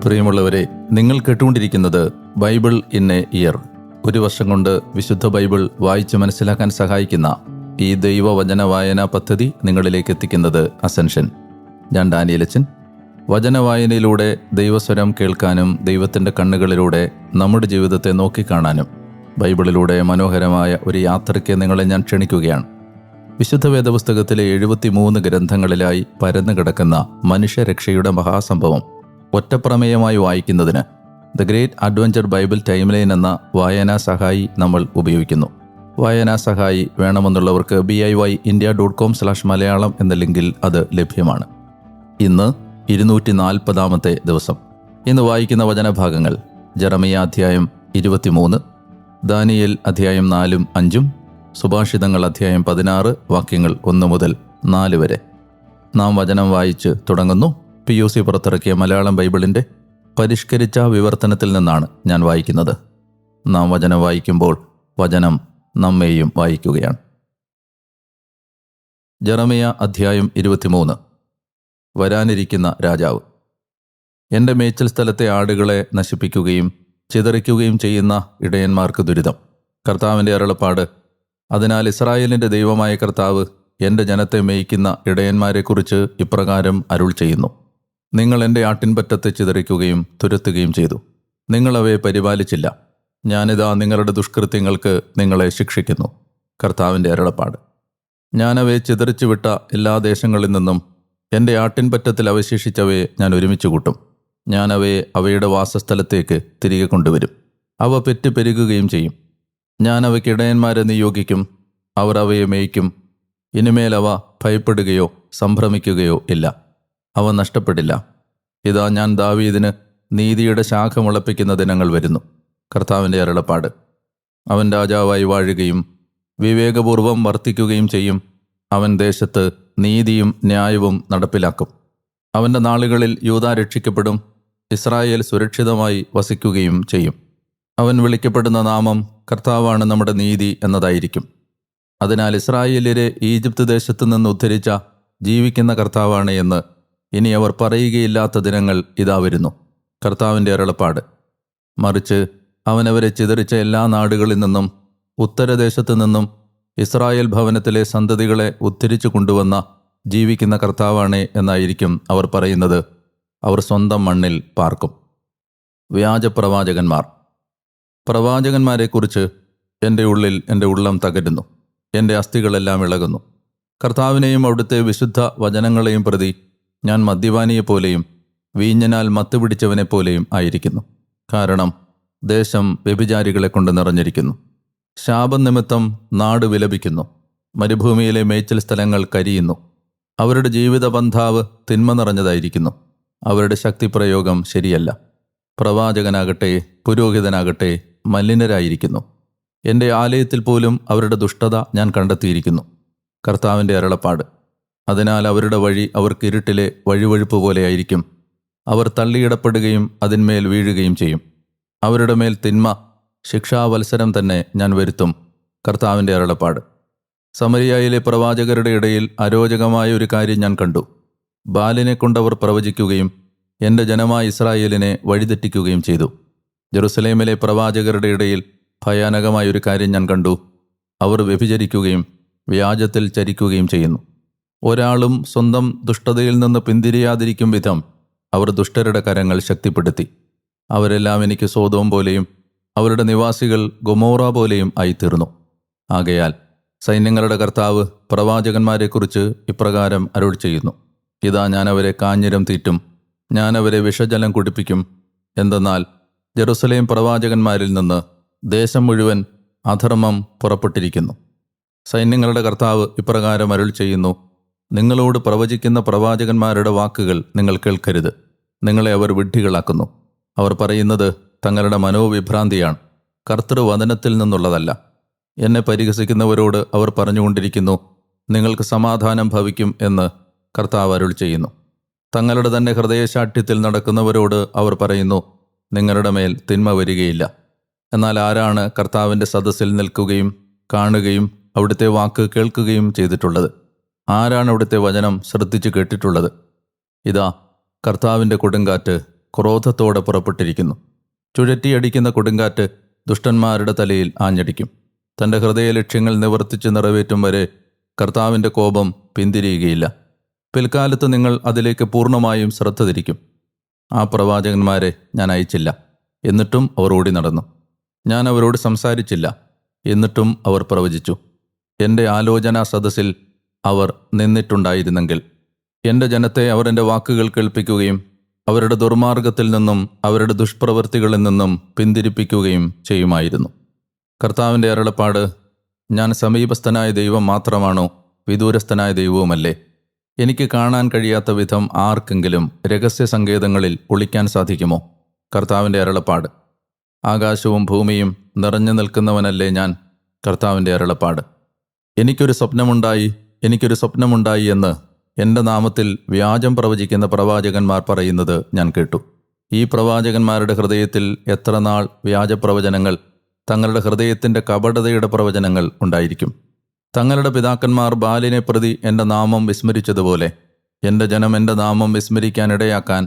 പ്രിയമുള്ളവരെ, നിങ്ങൾ കേട്ടുകൊണ്ടിരിക്കുന്നത് ബൈബിൾ ഇൻ എ ഇയർ. ഒരു വർഷം കൊണ്ട് വിശുദ്ധ ബൈബിൾ വായിച്ച് മനസ്സിലാക്കാൻ സഹായിക്കുന്ന ഈ ദൈവവചന വായനാ പദ്ധതി നിങ്ങളിലേക്ക് എത്തിക്കുന്നത് അസെൻഷൻ. ഞാൻ ഡാനിയലച്ചൻ. വചനവായനയിലൂടെ ദൈവസ്വരം കേൾക്കാനും ദൈവത്തിൻ്റെ കണ്ണുകളിലൂടെ നമ്മുടെ ജീവിതത്തെ നോക്കിക്കാണാനും ബൈബിളിലൂടെ മനോഹരമായ ഒരു യാത്രയ്ക്ക് നിങ്ങളെ ഞാൻ ക്ഷണിക്കുകയാണ്. വിശുദ്ധ വേദപുസ്തകത്തിലെ 73 ഗ്രന്ഥങ്ങളിലായി പരന്നു കിടക്കുന്ന മനുഷ്യരക്ഷയുടെ മഹാസംഭവം ഒറ്റപ്രമേയമായി വായിക്കുന്നതിന് the great adventure Bible timeline എന്ന വായനാ സഹായി നമ്മൾ ഉപയോഗിക്കുന്നു. വായനാ സഹായി വേണമെന്നുള്ളവർക്ക് BIYindia.com/മലയാളം എന്ന ലിങ്കിൽ അത് ലഭ്യമാണ്. ഇന്ന് 240 ദിവസം. ഇന്ന് വായിക്കുന്ന വചനഭാഗങ്ങൾ ജെറമിയ അധ്യായം 23, ദാനിയേൽ അധ്യായം 4-5, സുഭാഷിതങ്ങൾ അധ്യായം 16 വാക്യങ്ങൾ 1 മുതൽ 4 വരെ. നാം വചനം വായിച്ച് തുടങ്ങുന്നു. PUC പുറത്തിറക്കിയ മലയാളം ബൈബിളിൻ്റെ പരിഷ്കരിച്ച വിവർത്തനത്തിൽ നിന്നാണ് ഞാൻ വായിക്കുന്നത്. നാം വചനം വായിക്കുമ്പോൾ വചനം നമ്മെയും വായിക്കുകയാണ്. ജെറമിയ അധ്യായം 23. വരാനിരിക്കുന്ന രാജാവ്. എൻ്റെ മേച്ചിൽ സ്ഥലത്തെ ആടുകളെ നശിപ്പിക്കുകയും ചിതറിക്കുകയും ചെയ്യുന്ന ഇടയന്മാർക്ക് ദുരിതം. കർത്താവിൻ്റെ അരുളപ്പാട്. അതിനാൽ ഇസ്രായേലിൻ്റെ ദൈവമായ കർത്താവ് എൻ്റെ ജനത്തെ മേയ്ക്കുന്ന ഇടയന്മാരെക്കുറിച്ച് ഇപ്രകാരം അരുൾ ചെയ്യുന്നു: നിങ്ങൾ എൻ്റെ ആട്ടിൻപറ്റത്തെ ചിതറിക്കുകയും തുരത്തുകയും ചെയ്തു. നിങ്ങളവയെ പരിപാലിച്ചില്ല. ഞാനിതാ നിങ്ങളുടെ ദുഷ്കൃത്യങ്ങൾക്ക് നിങ്ങളെ ശിക്ഷിക്കുന്നു. കർത്താവിൻ്റെ അരുളപ്പാട്. ഞാനവയെ ചിതറിച്ചു വിട്ട എല്ലാ ദേശങ്ങളിൽ നിന്നും എൻ്റെ ആട്ടിൻപറ്റത്തിൽ അവശേഷിച്ചവയെ ഞാൻ ഒരുമിച്ച് കൂട്ടും. ഞാനവയെ അവയുടെ വാസസ്ഥലത്തേക്ക് തിരികെ കൊണ്ടുവരും. അവ പെറ്റ് പെരുകുകയും ചെയ്യും. ഞാൻ അവയ്ക്ക് ഇടയന്മാരെ നിയോഗിക്കും. അവർ അവയെ മേയ്ക്കും. ഇനിമേൽ അവ ഭയപ്പെടുകയോ സംഭ്രമിക്കുകയോ ഇല്ല. അവ നഷ്ടപ്പെടില്ല. ഇതാ ഞാൻ ദാവീദിന് നീതിയുടെ ശാഖ മുളപ്പിക്കുന്ന ദിനങ്ങൾ വരുന്നു. കർത്താവിൻ്റെ അരുളപ്പാട്. അവൻ രാജാവായി വാഴുകയും വിവേകപൂർവം വർത്തിക്കുകയും ചെയ്യും. അവൻ ദേശത്ത് നീതിയും ന്യായവും നടപ്പിലാക്കും. അവൻ്റെ നാളുകളിൽ യൂദാ രക്ഷിക്കപ്പെടും. ഇസ്രായേൽ സുരക്ഷിതമായി വസിക്കുകയും ചെയ്യും. അവൻ വിളിക്കപ്പെടുന്ന നാമം കർത്താവാണ് നമ്മുടെ നീതി എന്നതായിരിക്കും. അതിനാൽ ഇസ്രായേല്യരെ ഈജിപ്ത് ദേശത്തു നിന്ന് ഉദ്ധരിച്ച ജീവിക്കുന്ന കർത്താവാണ് എന്ന് ഇനി അവർ പറയുകയില്ലാത്ത ദിനങ്ങൾ ഇതാ വരുന്നു. കർത്താവിൻ്റെ അരുളപ്പാട്. മറിച്ച് അവനവരെ ചിതറിച്ച എല്ലാ നാടുകളിൽ നിന്നും ഉത്തരദേശത്തു നിന്നും ഇസ്രായേൽ ഭവനത്തിലെ സന്തതികളെ ഉദ്ധരിച്ചു കൊണ്ടുവന്ന ജീവിക്കുന്ന കർത്താവാണേ എന്നായിരിക്കും അവർ പറയുന്നത്. അവർ സ്വന്തം മണ്ണിൽ പാർക്കും. വ്യാജപ്രവാചകന്മാർ. പ്രവാചകന്മാരെക്കുറിച്ച് എൻ്റെ ഉള്ളിൽ എൻ്റെ ഉള്ളം തകരുന്നു. എൻ്റെ അസ്ഥികളെല്ലാം ഇളകുന്നു. കർത്താവിനെയും അവിടുത്തെ വിശുദ്ധ വചനങ്ങളെയും പ്രതി ഞാൻ മദ്യപാനിയെപ്പോലെയും വീഞ്ഞനാൽ മത്തുപിടിച്ചവനെപ്പോലെയും ആയിരിക്കുന്നു. കാരണം ദേശം വ്യഭിചാരികളെ കൊണ്ട് നിറഞ്ഞിരിക്കുന്നു. ശാപം നിമിത്തം നാട് വിലപിക്കുന്നു. മരുഭൂമിയിലെ മേച്ചിൽ സ്ഥലങ്ങൾ കരിയുന്നു. അവരുടെ ജീവിത പന്ഥാവ് തിന്മ നിറഞ്ഞതായിരിക്കുന്നു. അവരുടെ ശക്തിപ്രയോഗം ശരിയല്ല. പ്രവാചകനാകട്ടെ പുരോഹിതനാകട്ടെ മലിനരായിരിക്കുന്നു. എൻ്റെ ആലയത്തിൽ പോലും അവരുടെ ദുഷ്ടത ഞാൻ കണ്ടെത്തിയിരിക്കുന്നു. കർത്താവിൻ്റെ അരുളപ്പാട്. അതിനാൽ അവരുടെ വഴി അവർക്ക് ഇരുട്ടിലെ വഴുവഴുപ്പ് പോലെയായിരിക്കും. അവർ തള്ളിയിടപ്പെടുകയും അതിന്മേൽ വീഴുകയും ചെയ്യും. അവരുടെ മേൽ തിന്മ ശിക്ഷാവത്സരം തന്നെ ഞാൻ വരുത്തും. കർത്താവിൻ്റെ അരുളപ്പാട്. സമരിയായിലെ പ്രവാചകരുടെ ഇടയിൽ അരോചകമായ ഒരു കാര്യം ഞാൻ കണ്ടു. ബാലിനെ കൊണ്ടവർ പ്രവചിക്കുകയും എൻ്റെ ജനമായ ഇസ്രായേലിനെ വഴിതെറ്റിക്കുകയും ചെയ്തു. ജെറുസലേമിലെ പ്രവാചകരുടെ ഇടയിൽ ഭയാനകമായൊരു കാര്യം ഞാൻ കണ്ടു. അവർ വ്യഭിചരിക്കുകയും വ്യാജത്തിൽ ചരിക്കുകയും ചെയ്യുന്നു. ഒരാളും സ്വന്തം ദുഷ്ടതയിൽ നിന്ന് പിന്തിരിയാതിരിക്കും വിധം അവർ ദുഷ്ടരുടെ കരങ്ങൾ ശക്തിപ്പെടുത്തി. അവരെല്ലാം എനിക്ക് സോദോം പോലെയും അവരുടെ നിവാസികൾ ഗൊമോറ പോലെയും ആയിത്തീർന്നു. ആകയാൽ സൈന്യങ്ങളുടെ കർത്താവ് പ്രവാചകന്മാരെക്കുറിച്ച് ഇപ്രകാരം അരുൾ ചെയ്യുന്നു: ഇതാ ഞാൻ അവരെ കാഞ്ഞിരം തീറ്റും. ഞാൻ അവരെ വിഷജലം കുടിപ്പിക്കും. എന്തെന്നാൽ ജെറുസലേം പ്രവാചകന്മാരിൽ നിന്ന് ദേശം മുഴുവൻ അധർമ്മം പുറപ്പെട്ടിരിക്കുന്നു. സൈന്യങ്ങളുടെ കർത്താവ് ഇപ്രകാരം അരുൾ ചെയ്യുന്നു: നിങ്ങളോട് പ്രവചിക്കുന്ന പ്രവാചകന്മാരുടെ വാക്കുകൾ നിങ്ങൾ കേൾക്കരുത്. നിങ്ങളെ അവർ വിഡ്ഢികളാക്കുന്നു. അവർ പറയുന്നത് തങ്ങളുടെ മനോവിഭ്രാന്തിയാണ്, കർത്തൃവചനത്തിൽ നിന്നുള്ളതല്ല. എന്നെ പരിഹസിക്കുന്നവരോട് അവർ പറഞ്ഞുകൊണ്ടിരിക്കുന്നു, നിങ്ങൾക്ക് സമാധാനം ഭവിക്കും എന്ന് കർത്താവ് അരുൾ ചെയ്യുന്നു. തങ്ങളുടെ തന്നെ ഹൃദയശാഠ്യത്തിൽ നടക്കുന്നവരോട് അവർ പറയുന്നു, നിങ്ങളുടെ മേൽ തിന്മ വരികയില്ല. എന്നാൽ ആരാണ് കർത്താവിൻ്റെ സദസ്സിൽ നിൽക്കുകയും കാണുകയും അവിടുത്തെ വാക്ക് കേൾക്കുകയും ചെയ്തിട്ടുള്ളത്? ആരാണ് അവിടുത്തെ വചനം ശ്രദ്ധിച്ചു കേട്ടിട്ടുള്ളത്? ഇതാ കർത്താവിൻ്റെ കൊടുങ്കാറ്റ് ക്രോധത്തോടെ പുറപ്പെട്ടിരിക്കുന്നു. ചുഴറ്റിയടിക്കുന്ന കൊടുങ്കാറ്റ് ദുഷ്ടന്മാരുടെ തലയിൽ ആഞ്ഞടിക്കും. തൻ്റെ ഹൃദയ ലക്ഷ്യങ്ങൾ നിവർത്തിച്ച് നിറവേറ്റും വരെ കർത്താവിൻ്റെ കോപം പിന്തിരിയുകയില്ല. പിൽക്കാലത്ത് നിങ്ങൾ അതിലേക്ക് പൂർണ്ണമായും ശ്രദ്ധ തിരിക്കും. ആ പ്രവാചകന്മാരെ ഞാൻ അയച്ചില്ല, എന്നിട്ടും അവർ ഓടി നടന്നു. ഞാൻ അവരോട് സംസാരിച്ചില്ല, എന്നിട്ടും അവർ പ്രവചിച്ചു. എൻ്റെ ആലോചനാ സദസ്സിൽ അവർ നിന്നിട്ടുണ്ടായിരുന്നെങ്കിൽ എൻ്റെ ജനത്തെ അവർ എൻ്റെ വാക്കുകൾ കേൾപ്പിക്കുകയും അവരുടെ ദുർമാർഗത്തിൽ നിന്നും അവരുടെ ദുഷ്പ്രവൃത്തികളിൽ നിന്നും പിന്തിരിപ്പിക്കുകയും ചെയ്യുമായിരുന്നു. കർത്താവിൻ്റെ അരുളപ്പാട്: ഞാൻ സമീപസ്ഥനായ ദൈവം മാത്രമാണോ, വിദൂരസ്ഥനായ ദൈവവുമല്ലേ? എനിക്ക് കാണാൻ കഴിയാത്ത വിധം ആർക്കെങ്കിലും രഹസ്യ സങ്കേതങ്ങളിൽ ഒളിക്കാൻ സാധിക്കുമോ? കർത്താവിൻ്റെ അരുളപ്പാട്: ആകാശവും ഭൂമിയും നിറഞ്ഞു നിൽക്കുന്നവനല്ലേ ഞാൻ? കർത്താവിൻ്റെ അരുളപ്പാട്: എനിക്കൊരു സ്വപ്നമുണ്ടായി എന്ന് എൻ്റെ നാമത്തിൽ വ്യാജം പ്രവചിക്കുന്ന പ്രവാചകന്മാർ പറയുന്നത് ഞാൻ കേട്ടു. ഈ പ്രവാചകന്മാരുടെ ഹൃദയത്തിൽ എത്ര നാൾ വ്യാജപ്രവചനങ്ങൾ, തങ്ങളുടെ ഹൃദയത്തിൻ്റെ കപടതയുടെ പ്രവചനങ്ങൾ ഉണ്ടായിരിക്കും. തങ്ങളുടെ പിതാക്കന്മാർ ബാലിനെ പ്രതി എൻ്റെ നാമം വിസ്മരിച്ചതുപോലെ എൻ്റെ ജനം എൻ്റെ നാമം വിസ്മരിക്കാനിടയാക്കാൻ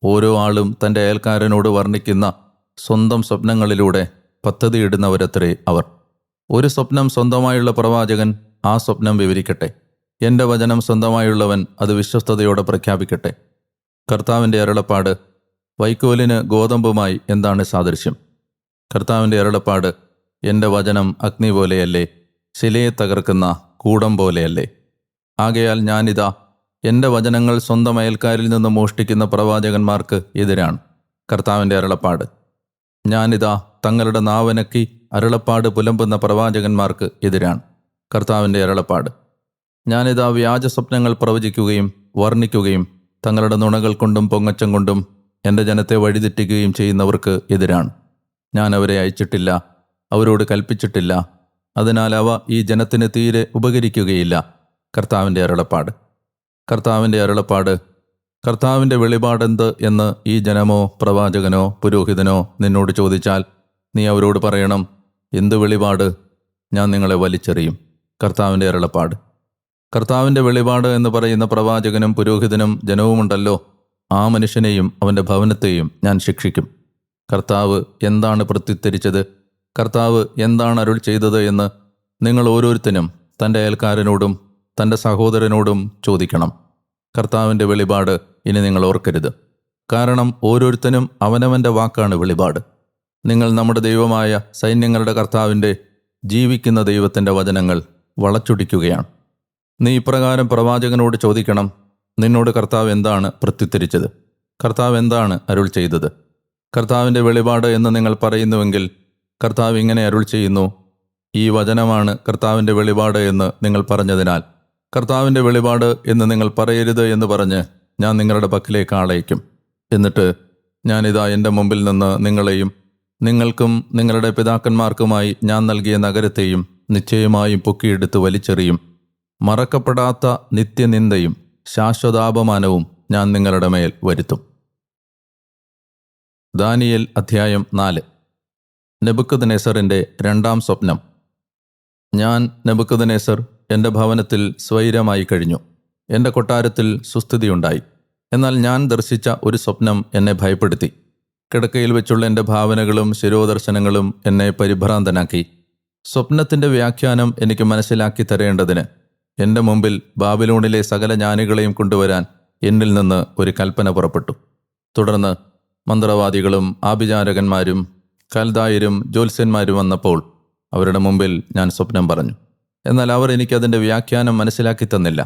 ഓരോ ആളും തൻ്റെ അയൽക്കാരനോട് വർണ്ണിക്കുന്ന സ്വന്തം സ്വപ്നങ്ങളിലൂടെ പദ്ധതിയിടുന്നവരത്രേ അവർ. ഒരു സ്വപ്നം സ്വന്തമായുള്ള പ്രവാചകൻ ആ സ്വപ്നം വിവരിക്കട്ടെ. എൻ്റെ വചനം സ്വന്തമായുള്ളവൻ അത് വിശ്വസ്തയോടെ പ്രഖ്യാപിക്കട്ടെ. കർത്താവിൻ്റെ അരുളപ്പാട്: വൈക്കോലിന് ഗോതമ്പുമായി എന്താണ് സാദൃശ്യം? കർത്താവിൻ്റെ അരുളപ്പാട്: എൻ്റെ വചനം അഗ്നി പോലെയല്ലേ, ശിലയെ തകർക്കുന്ന കൂടം പോലെയല്ലേ? ആകയാൽ ഞാനിതാ എൻ്റെ വചനങ്ങൾ സ്വന്തം അയൽക്കാരിൽ നിന്ന് മോഷ്ടിക്കുന്ന പ്രവാചകന്മാർക്ക് എതിരാണ്. കർത്താവിൻ്റെ അരുളപ്പാട്: ഞാനിതാ തങ്ങളുടെ നാവനക്കി അരുളപ്പാട് പുലമ്പുന്ന പ്രവാചകന്മാർക്ക് എതിരാണ്. കർത്താവിൻ്റെ അരുളപ്പാട്: ഞാനിതാ വ്യാജ സ്വപ്നങ്ങൾ പ്രവചിക്കുകയും വർണ്ണിക്കുകയും തങ്ങളുടെ നുണകൾ കൊണ്ടും പൊങ്ങച്ചം കൊണ്ടും എൻ്റെ ജനത്തെ വഴിതെറ്റിക്കുകയും ചെയ്യുന്നവർക്ക് എതിരാണ്. ഞാൻ അവരെ അയച്ചിട്ടില്ല, അവരോട് കൽപ്പിച്ചിട്ടില്ല. അതിനാൽ അവ ഈ ജനത്തിന് തീരെ ഉപകരിക്കുകയില്ല. കർത്താവിൻ്റെ അരുളപ്പാട്. കർത്താവിൻ്റെ അരുളപ്പാട്: കർത്താവിൻ്റെ വെളിപാടെന്ത് എന്ന് ഈ ജനമോ പ്രവാചകനോ പുരോഹിതനോ നിന്നോട് ചോദിച്ചാൽ നീ അവരോട് പറയണം: എന്ത് വെളിപാട്? ഞാൻ നിങ്ങളെ വലിച്ചെറിയും. കർത്താവിൻ്റെ അരുളപ്പാട്. കർത്താവിൻ്റെ വെളിപാട് എന്ന് പറയുന്ന പ്രവാചകനും പുരോഹിതനും ജനവുമുണ്ടല്ലോ, ആ മനുഷ്യനെയും അവൻ്റെ ഭവനത്തെയും ഞാൻ ശിക്ഷിക്കും. കർത്താവ് എന്താണ് പ്രത്യുത്തരിച്ചത്, കർത്താവ് എന്താണ് അരുൾ ചെയ്തത് എന്ന് നിങ്ങൾ ഓരോരുത്തരും തൻ്റെ അയൽക്കാരനോടും തൻ്റെ സഹോദരനോടും ചോദിക്കണം. കർത്താവിൻ്റെ വെളിപാട് ഇനി നിങ്ങൾ ഓർക്കരുത്. കാരണം ഓരോരുത്തനും അവനവൻ്റെ വാക്കാണ് വെളിപാട്. നിങ്ങൾ നമ്മുടെ ദൈവമായ സൈന്യങ്ങളുടെ കർത്താവിൻ്റെ, ജീവിക്കുന്ന ദൈവത്തിൻ്റെ വചനങ്ങൾ വളച്ചൊടിക്കുകയാണ്. നീ ഇപ്രകാരം പ്രവാചകനോട് ചോദിക്കണം: നിന്നോട് കർത്താവ് എന്താണ് പ്രത്യുത്തരിച്ചത്? കർത്താവ് എന്താണ് അരുൾ ചെയ്തത്? കർത്താവിൻ്റെ വെളിപാട് എന്ന് നിങ്ങൾ പറയുന്നുവെങ്കിൽ കർത്താവ് ഇങ്ങനെ അരുൾ ചെയ്യുന്നു: ഈ വചനമാണ് കർത്താവിൻ്റെ വെളിപാട് എന്ന് നിങ്ങൾ പറഞ്ഞതിനാൽ കർത്താവിൻ്റെ വെളിപാട് എന്ന് നിങ്ങൾ പറയരുത് എന്ന് പറഞ്ഞ് ഞാൻ നിങ്ങളുടെ പക്കലേക്ക് ആളയക്കും. എന്നിട്ട് ഞാനിതാ എൻ്റെ മുമ്പിൽ നിന്ന് നിങ്ങളെയും നിങ്ങൾക്കും നിങ്ങളുടെ പിതാക്കന്മാർക്കുമായി ഞാൻ നൽകിയ നഗരത്തെയും നിശ്ചയമായും പൊക്കിയെടുത്ത് വലിച്ചെറിയും. മറക്കപ്പെടാത്ത നിത്യനിന്ദയും ശാശ്വതാപമാനവും ഞാൻ നിങ്ങളുടെ മേൽ വരുത്തും. ദാനിയേൽ അധ്യായം 4. നെബൂഖദ്നേസറിൻ്റെ രണ്ടാം സ്വപ്നം. ഞാൻ നെബൂഖദ്നേസർ എൻ്റെ ഭവനത്തിൽ സ്വൈരമായി കഴിഞ്ഞു. എൻ്റെ കൊട്ടാരത്തിൽ സുസ്ഥിതിയുണ്ടായി. എന്നാൽ ഞാൻ ദർശിച്ച ഒരു സ്വപ്നം എന്നെ ഭയപ്പെടുത്തി. കിടക്കയിൽ വെച്ചുള്ള എൻ്റെ ഭാവനകളും ശിരോദർശനങ്ങളും എന്നെ പരിഭ്രാന്തനാക്കി. സ്വപ്നത്തിൻ്റെ വ്യാഖ്യാനം എനിക്ക് മനസ്സിലാക്കി തരേണ്ടതിന് എൻ്റെ മുമ്പിൽ ബാബിലോണിലെ സകല ജ്ഞാനികളെയും കൊണ്ടുവരാൻ എന്നിൽ നിന്ന് ഒരു കൽപ്പന പുറപ്പെട്ടു. തുടർന്ന് മന്ത്രവാദികളും ആഭിചാരകന്മാരും കൽദായരും ജ്യോത്സ്യന്മാരും വന്നപ്പോൾ അവരുടെ മുമ്പിൽ ഞാൻ സ്വപ്നം പറഞ്ഞു. എന്നാൽ അവർ എനിക്കതിൻ്റെ വ്യാഖ്യാനം മനസ്സിലാക്കി തന്നില്ല.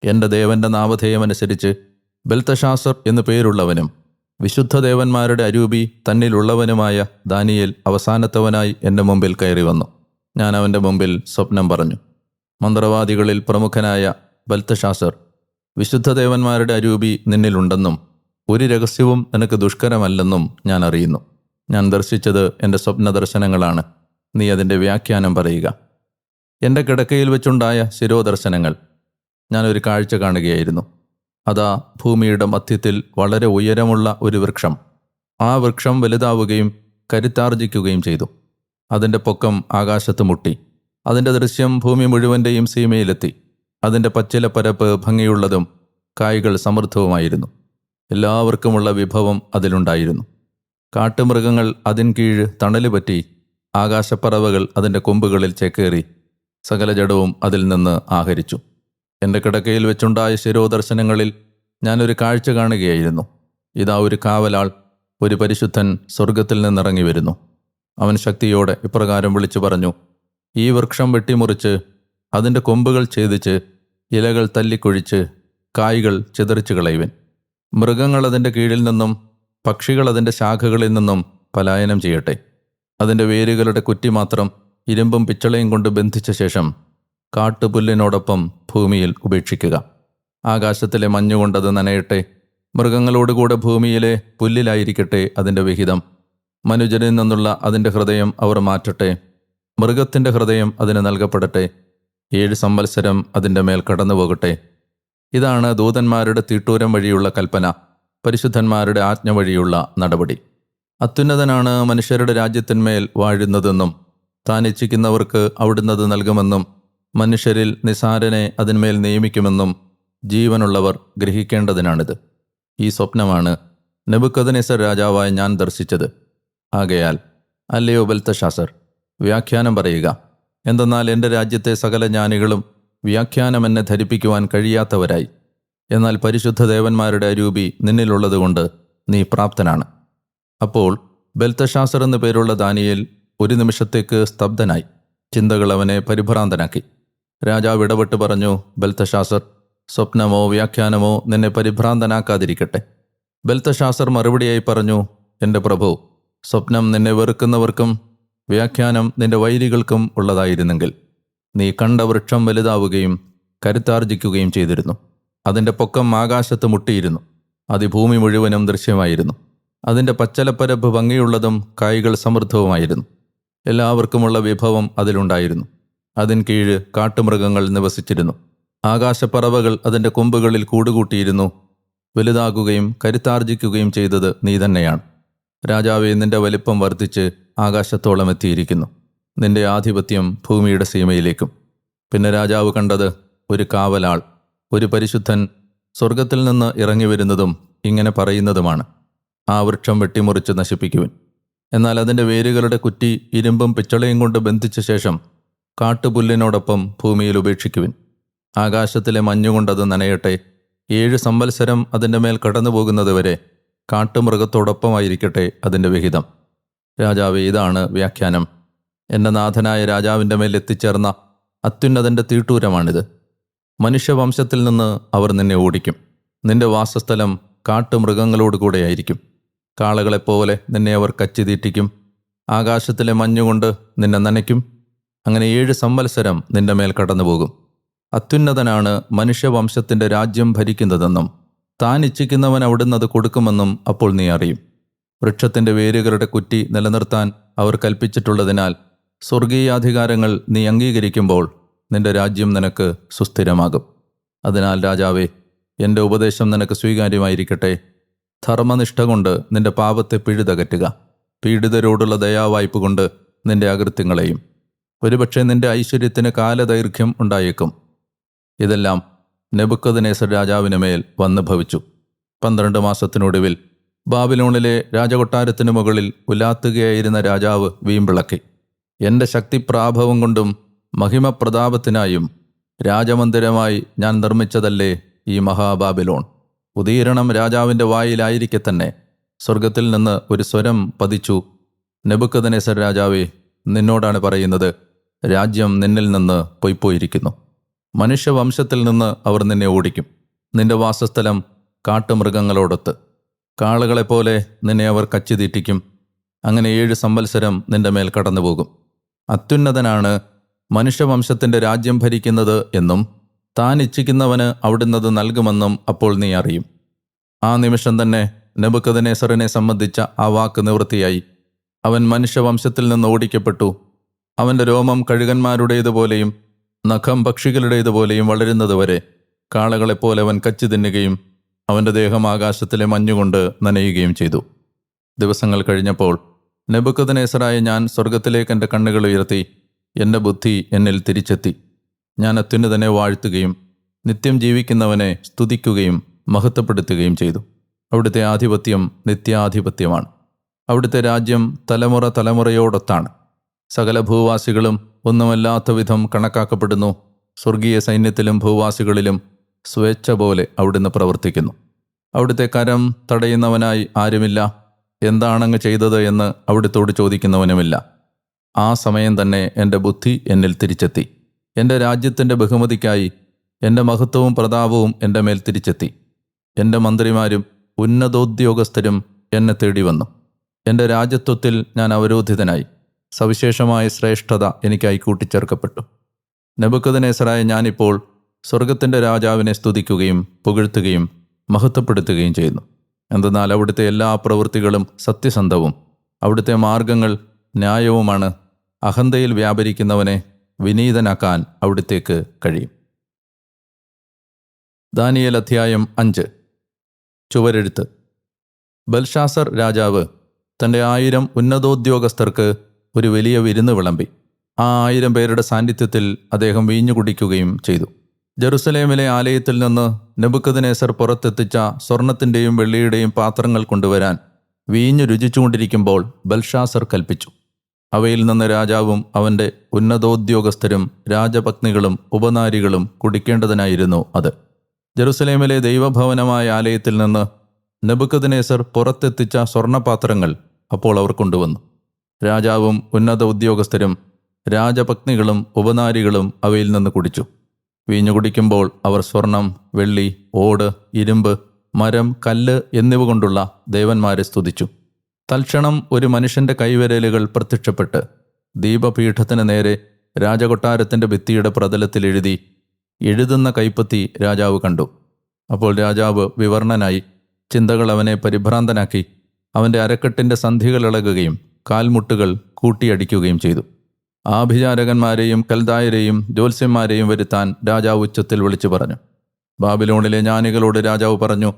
എൻ്റെ ദേവൻ്റെ നാമധേയമനുസരിച്ച് ബെൽതശാസർ എന്നു പേരുള്ളവനും വിശുദ്ധദേവന്മാരുടെ അരൂപി തന്നിലുള്ളവനുമായ ദാനിയേൽ അവസാനത്തവനായി എൻ്റെ മുമ്പിൽ കയറി വന്നു. ഞാൻ അവൻ്റെ മുമ്പിൽ സ്വപ്നം പറഞ്ഞു. മന്ത്രവാദികളിൽ പ്രമുഖനായ ബെൽതശാസർ, വിശുദ്ധദേവന്മാരുടെ അരൂപി നിന്നിലുണ്ടെന്നും ഒരു രഹസ്യവും നിനക്ക് ദുഷ്കരമല്ലെന്നും ഞാൻ അറിയുന്നു. ഞാൻ ദർശിച്ചത് എൻ്റെ സ്വപ്നദർശനങ്ങളാണ്. നീ അതിൻ്റെ വ്യാഖ്യാനം പറയുക. എൻ്റെ കിടക്കയിൽ വെച്ചുണ്ടായ ശിരോദർശനങ്ങൾ. ഞാനൊരു കാഴ്ച കാണുകയായിരുന്നു. അതാ ഭൂമിയുടെ മധ്യത്തിൽ വളരെ ഉയരമുള്ള ഒരു വൃക്ഷം. ആ വൃക്ഷം വലുതാവുകയും കരുത്താർജിക്കുകയും ചെയ്തു. അതിൻ്റെ പൊക്കം ആകാശത്ത് മുട്ടി. അതിൻ്റെ ദൃശ്യം ഭൂമി മുഴുവൻ്റെയും സീമയിലെത്തി. അതിൻ്റെ പച്ചില പരപ്പ് ഭംഗിയുള്ളതും കായ്കൾ സമൃദ്ധവുമായിരുന്നു. എല്ലാവർക്കുമുള്ള വിഭവം അതിലുണ്ടായിരുന്നു. കാട്ടുമൃഗങ്ങൾ അതിൻ കീഴ് തണല് പറ്റി, ആകാശപ്പറവകൾ അതിൻ്റെ കൊമ്പുകളിൽ ചേക്കേറി, സകല ജഡവും അതിൽ നിന്ന് ആഹരിച്ചു. എൻ്റെ കിടക്കയിൽ വെച്ചുണ്ടായ ശിരോദർശനങ്ങളിൽ ഞാനൊരു കാഴ്ച കാണുകയായിരുന്നു. ഇതാ, ഒരു കാവലാൾ, ഒരു പരിശുദ്ധൻ സ്വർഗത്തിൽ നിന്നിറങ്ങി വരുന്നു. അവൻ ശക്തിയോടെ ഇപ്രകാരം വിളിച്ചു പറഞ്ഞു: ഈ വൃക്ഷം വെട്ടിമുറിച്ച് അതിൻ്റെ കൊമ്പുകൾ ഛേദിച്ച് ഇലകൾ തല്ലിക്കൊഴിച്ച് കായ്കൾ ചിതറിച്ചു കളയുവൻ. മൃഗങ്ങൾ അതിൻ്റെ കീഴിൽ നിന്നും പക്ഷികൾ അതിൻ്റെ ശാഖകളിൽ നിന്നും പലായനം ചെയ്യട്ടെ. അതിൻ്റെ വേരുകളുടെ കുറ്റി മാത്രം ഇരുമ്പും പിച്ചളയും കൊണ്ട് ബന്ധിച്ച ശേഷം കാട്ടുപുല്ലിനോടൊപ്പം ഭൂമിയിൽ ഉപേക്ഷിക്കുക. ആകാശത്തിലെ മഞ്ഞുകൊണ്ടത് നനയട്ടെ. മൃഗങ്ങളോടുകൂടെ ഭൂമിയിലെ പുല്ലിലായിരിക്കട്ടെ അതിൻ്റെ വിഹിതം. മനുജരിൽ നിന്നുള്ള അതിൻ്റെ ഹൃദയം അവർ മാറ്റട്ടെ. മൃഗത്തിൻ്റെ ഹൃദയം അതിന് നൽകപ്പെടട്ടെ. 7 സംവത്സരം അതിൻ്റെ മേൽ കടന്നുപോകട്ടെ. ഇതാണ് ദൂതന്മാരുടെ തീട്ടൂരം വഴിയുള്ള കൽപ്പന, പരിശുദ്ധന്മാരുടെ ആജ്ഞ വഴിയുള്ള നടപടി. അത്യുന്നതനാണ് മനുഷ്യരുടെ രാജ്യത്തിന്മേൽ വാഴുന്നതെന്നും താൻ ഇച്ഛിക്കുന്നവർക്ക് അവിടുന്നത് നൽകുമെന്നും മനുഷ്യരിൽ നിസാരനെ അതിന്മേൽ നിയമിക്കുമെന്നും ജീവനുള്ളവർ ഗ്രഹിക്കേണ്ടതിനാണിത്. ഈ സ്വപ്നമാണ് നെബൂഖദ്നേസർ രാജാവായ ഞാൻ ദർശിച്ചത്. ആകയാൽ അല്ലയോ ബെൽത്തശാസർ, വ്യാഖ്യാനം പറയുക. എന്തെന്നാൽ എൻ്റെ രാജ്യത്തെ സകല ജ്ഞാനികളും വ്യാഖ്യാനം എന്നെ ധരിപ്പിക്കുവാൻ കഴിയാത്തവരായി. എന്നാൽ പരിശുദ്ധ ദേവന്മാരുടെ അരൂപി നിന്നിലുള്ളതുകൊണ്ട് നീ പ്രാപ്തനാണ്. അപ്പോൾ ബെൽത്തശാസർ എന്നു പേരുള്ള ദാനിയേൽ ഒരു നിമിഷത്തേക്ക് സ്തബ്ധനായി. ചിന്തകൾ അവനെ പരിഭ്രാന്തനാക്കി. രാജാവ് ഇടപെട്ട് പറഞ്ഞു: ബെൽത്തശാസർ, സ്വപ്നമോ വ്യാഖ്യാനമോ നിന്നെ പരിഭ്രാന്തനാക്കാതിരിക്കട്ടെ. ബെൽത്തശാസർ മറുപടിയായി പറഞ്ഞു: എൻ്റെ പ്രഭു, സ്വപ്നം നിന്നെ വെറുക്കുന്നവർക്കും വ്യാഖ്യാനം നിന്റെ വൈരികൾക്കും ഉള്ളതായിരുന്നെങ്കിൽ നീ കണ്ട വൃക്ഷം വലുതാവുകയും കരുത്താർജിക്കുകയും ചെയ്തിരുന്നു. അതിൻ്റെ പൊക്കം ആകാശത്ത് മുട്ടിയിരുന്നു. അതിഭൂമി മുഴുവനും ദൃശ്യമായിരുന്നു. അതിൻ്റെ പച്ചലപ്പരപ്പ് ഭംഗിയുള്ളതും കായ്കൾ സമൃദ്ധവുമായിരുന്നു. എല്ലാവർക്കുമുള്ള വിഭവം അതിലുണ്ടായിരുന്നു. അതിൻ കീഴ് കാട്ടുമൃഗങ്ങൾ നിവസിച്ചിരുന്നു. ആകാശപ്പറവകൾ അതിൻ്റെ കൊമ്പുകളിൽ കൂടുകൂട്ടിയിരുന്നു. വലുതാകുകയും കരുത്താർജിക്കുകയും ചെയ്തത് നീ തന്നെയാണ്. രാജാവേ, നിന്റെ വലിപ്പം വർദ്ധിച്ച് ആകാശത്തോളം എത്തിയിരിക്കുന്നു. നിന്റെ ആധിപത്യം ഭൂമിയുടെ സീമയിലേക്കും. പിന്നെ രാജാവ് കണ്ടത് ഒരു കാവലാൾ, ഒരു പരിശുദ്ധൻ സ്വർഗത്തിൽ നിന്ന് ഇറങ്ങി വരുന്നതും ഇങ്ങനെ പറയുന്നതുമാണ്: ആ വൃക്ഷം വെട്ടിമുറിച്ച് നശിപ്പിക്കുവിൻ. എന്നാൽ അതിൻ്റെ വേരുകളുടെ കുറ്റി ഇരുമ്പും പിച്ചളയും കൊണ്ട് ബന്ധിച്ച ശേഷം കാട്ടുപുല്ലിനോടൊപ്പം ഭൂമിയിൽ ഉപേക്ഷിക്കുവിൻ. ആകാശത്തിലെ മഞ്ഞുകൊണ്ടത് നനയട്ടെ. 7 സംവത്സരം അതിൻ്റെ മേൽ കടന്നുപോകുന്നതുവരെ കാട്ടുമൃഗത്തോടൊപ്പമായിരിക്കട്ടെ അതിൻ്റെ വിഹിതം. രാജാവേ, ഇതാണ് വ്യാഖ്യാനം. എൻ്റെ നാഥനായ രാജാവിൻ്റെ മേൽ എത്തിച്ചേർന്ന അത്യുന്നതൻ്റെ തീട്ടൂരമാണിത്. മനുഷ്യവംശത്തിൽ നിന്ന് അവർ നിന്നെ ഓടിക്കും. നിന്റെ വാസസ്ഥലം കാട്ടുമൃഗങ്ങളോടുകൂടെയായിരിക്കും. കാളകളെപ്പോലെ നിന്നെ അവർ കച്ചിതീറ്റിക്കും. ആകാശത്തിലെ മഞ്ഞുകൊണ്ട് നിന്നെ നനയ്ക്കും. അങ്ങനെ 7 സംവത്സരം നിന്റെ മേൽ കടന്നുപോകും. അത്യുന്നതനാണ് മനുഷ്യവംശത്തിൻ്റെ രാജ്യം ഭരിക്കുന്നതെന്നും താൻ ഇച്ഛിക്കുന്നവൻ അവിടുന്ന് അത് കൊടുക്കുമെന്നും അപ്പോൾ നീ അറിയും. വൃക്ഷത്തിൻ്റെ വേരുകളുടെ കുറ്റി നിലനിർത്താൻ അവർ കൽപ്പിച്ചിട്ടുള്ളതിനാൽ സ്വർഗീയാധികാരങ്ങൾ നീ അംഗീകരിക്കുമ്പോൾ നിന്റെ രാജ്യം നിനക്ക് സുസ്ഥിരമാകും. അതിനാൽ രാജാവേ, എൻ്റെ ഉപദേശം നിനക്ക് സ്വീകാര്യമായിരിക്കട്ടെ. ധർമ്മനിഷ്ഠ കൊണ്ട് നിന്റെ പാപത്തെ പിഴുതകറ്റുക. പീഡിതരോടുള്ള ദയാവായ്പ കൊണ്ട് നിന്റെ അകൃത്യങ്ങളെയും. ഒരുപക്ഷെ നിന്റെ ഐശ്വര്യത്തിന് കാലദൈർഘ്യം ഉണ്ടായേക്കും. ഇതെല്ലാം നെബൂഖദ്നേസർ രാജാവിന് മേൽ വന്നു ഭവിച്ചു. 12 മാസത്തിനൊടുവിൽ ബാബിലോണിലെ രാജകൊട്ടാരത്തിനു മുകളിൽ ഉലാത്തുകയായിരുന്ന രാജാവ് വീമ്പിളക്കി: എൻ്റെ ശക്തിപ്രാഭവം കൊണ്ടും മഹിമപ്രതാപത്തിനായും രാജമന്ദിരമായി ഞാൻ നിർമ്മിച്ചതല്ലേ ഈ മഹാബാബിലോൺ. ഉദീരണം രാജാവിൻ്റെ വായിലായിരിക്കെ തന്നെ സ്വർഗത്തിൽ നിന്ന് ഒരു സ്വരം പതിച്ചു: നെബൂഖദ്നേസർ രാജാവേ, നിന്നോടാണ് പറയുന്നത്, രാജ്യം നിന്നിൽ നിന്ന് പൊയ്പോയിരിക്കുന്നു. മനുഷ്യവംശത്തിൽ നിന്ന് അവർ നിന്നെ ഓടിക്കും. നിന്റെ വാസസ്ഥലം കാട്ടുമൃഗങ്ങളോടൊത്ത്. കാളകളെപ്പോലെ നിന്നെ അവർ കച്ചിതീറ്റിക്കും. അങ്ങനെ 7 സംവത്സരം നിന്റെ മേൽ കടന്നുപോകും. അത്യുന്നതനാണ് മനുഷ്യവംശത്തിൻ്റെ രാജ്യം ഭരിക്കുന്നത് എന്നും താൻ ഇച്ഛിക്കുന്നവന് അവിടുന്നത് നൽകുമെന്നും അപ്പോൾ നീ അറിയും. ആ നിമിഷം തന്നെ നെബൂഖദ്നേസറിനെ സംബന്ധിച്ച ആ വാക്ക് നിവൃത്തിയായി. അവൻ മനുഷ്യവംശത്തിൽ നിന്ന് ഓടിക്കപ്പെട്ടു. അവൻ്റെ രോമം കഴുകന്മാരുടേതുപോലെയും നഖം പക്ഷികളുടേതുപോലെയും വളരുന്നതുവരെ കാളകളെപ്പോലെ അവൻ കച്ചി തിന്നുകയും അവൻ്റെ ദേഹം ആകാശത്തിലെ മഞ്ഞുകൊണ്ട് നനയുകയും ചെയ്തു. ദിവസങ്ങൾ കഴിഞ്ഞപ്പോൾ നെബൂഖദ്നേസറായ ഞാൻ സ്വർഗത്തിലേക്ക് എൻ്റെ കണ്ണുകൾ ഉയർത്തി. എൻ്റെ ബുദ്ധി എന്നിൽ തിരിച്ചെത്തി. ഞാൻ അത്യുന്നതനെ വാഴ്ത്തുകയും നിത്യം ജീവിക്കുന്നവനെ സ്തുതിക്കുകയും മഹത്വപ്പെടുത്തുകയും ചെയ്തു. അവിടുത്തെ ആധിപത്യം നിത്യാധിപത്യമാണ്. അവിടുത്തെ രാജ്യം തലമുറ തലമുറയോടൊത്താണ്. സകല ഭൂവാസികളും ഒന്നുമല്ലാത്ത വിധം കണക്കാക്കപ്പെടുന്നു. സ്വർഗീയ സൈന്യത്തിലും ഭൂവാസികളിലും സ്വേച്ഛ പോലെ അവിടുന്ന് പ്രവർത്തിക്കുന്നു. അവിടുത്തെ കരം തടയുന്നവനായി ആരുമില്ല. എന്താണങ്ങ് ചെയ്തത് എന്ന് അവിടുത്തോട് ചോദിക്കുന്നവനുമില്ല. ആ സമയം തന്നെ എൻ്റെ ബുദ്ധി എന്നിൽ തിരിച്ചെത്തി. എൻ്റെ രാജ്യത്തിൻ്റെ ബഹുമതിക്കായി എൻ്റെ മഹത്വവും പ്രതാപവും എൻ്റെ മേൽ തിരിച്ചെത്തി. എൻ്റെ മന്ത്രിമാരും ഉന്നതോദ്യോഗസ്ഥരും എന്നെ തേടി വന്നു. എൻ്റെ രാജ്യത്വത്തിൽ ഞാൻ അവരോധിതനായി. സവിശേഷമായ ശ്രേഷ്ഠത എനിക്കായി കൂട്ടിച്ചേർക്കപ്പെട്ടു. നെബൂഖദ്നേസറായ ഞാനിപ്പോൾ സ്വർഗത്തിൻ്റെ രാജാവിനെ സ്തുതിക്കുകയും പുകഴ്ത്തുകയും മഹത്വപ്പെടുത്തുകയും ചെയ്യുന്നു. എന്തെന്നാൽ അവിടുത്തെ എല്ലാ പ്രവൃത്തികളും സത്യസന്ധവും അവിടുത്തെ മാർഗങ്ങൾ ന്യായവുമാണ്. അഹന്തയിൽ വ്യാപരിക്കുന്നവനെ വിനീതനാക്കാൻ അവിടുത്തേക്ക് കഴിയും. ദാനിയേൽ അധ്യായം 5. ചുവരെഴുത്ത്. ബൽഷാസർ രാജാവ് തൻ്റെ 1000 ഉന്നതോദ്യോഗസ്ഥർക്ക് ഒരു വലിയ വിരുന്ന് വിളമ്പി. ആ 1000 പേരുടെ സാന്നിധ്യത്തിൽ അദ്ദേഹം വീഞ്ഞു കുടിക്കുകയും ചെയ്തു. ജെറുസലേമിലെ ആലയത്തിൽ നിന്ന് നെബൂഖദ്നേസർ പുറത്തെത്തിച്ച സ്വർണത്തിൻ്റെയും വെള്ളിയുടെയും പാത്രങ്ങൾ കൊണ്ടുവരാൻ വീഞ്ഞു രുചിച്ചുകൊണ്ടിരിക്കുമ്പോൾ ബൽഷാസർ കൽപ്പിച്ചു. അവയിൽ നിന്ന് രാജാവും അവൻ്റെ ഉന്നതോദ്യോഗസ്ഥരും രാജപത്നികളും ഉപനാരികളും കുടിക്കേണ്ടതിനായിരുന്നു അത്. ജെറുസലേമിലെ ദൈവഭവനമായ ആലയത്തിൽ നിന്ന് നെബൂഖദ്നേസർ പുറത്തെത്തിച്ച സ്വർണപാത്രങ്ങൾ അപ്പോൾ അവർ കൊണ്ടുവന്നു. രാജാവും ഉന്നത ഉദ്യോഗസ്ഥരും രാജപത്നികളും ഉപനാരികളും അവയിൽ നിന്ന് കുടിച്ചു. വീഞ്ഞു കുടിക്കുമ്പോൾ അവർ സ്വർണം, വെള്ളി, ഓട്, ഇരുമ്പ്, മരം, കല്ല് എന്നിവ കൊണ്ടുള്ള ദേവന്മാരെ സ്തുതിച്ചു. തൽക്ഷണം ഒരു മനുഷ്യൻ്റെ കൈവിരലുകൾ പ്രത്യക്ഷപ്പെട്ട് ദീപപീഠത്തിന് നേരെ രാജകൊട്ടാരത്തിൻ്റെ ഭിത്തിയുടെ പ്രതലത്തിൽ എഴുതുന്ന കൈപ്പത്തി രാജാവ് കണ്ടു. അപ്പോൾ രാജാവ് വിവർണനായി. ചിന്തകൾ അവനെ പരിഭ്രാന്തനാക്കി. അവൻ്റെ അരക്കെട്ടിൻ്റെ സന്ധികൾ ഇളകുകയും കാൽമുട്ടുകൾ കൂട്ടിയടിക്കുകയും ചെയ്തു. ആഭിചാരകന്മാരെയും കൽദായരെയും ജ്യോത്സ്യന്മാരെയും വരുത്താൻ രാജാവ് ഉച്ചത്തിൽ വിളിച്ചു പറഞ്ഞു. ബാബിലോണിലെ ജ്ഞാനികളോട് രാജാവ് പറഞ്ഞു,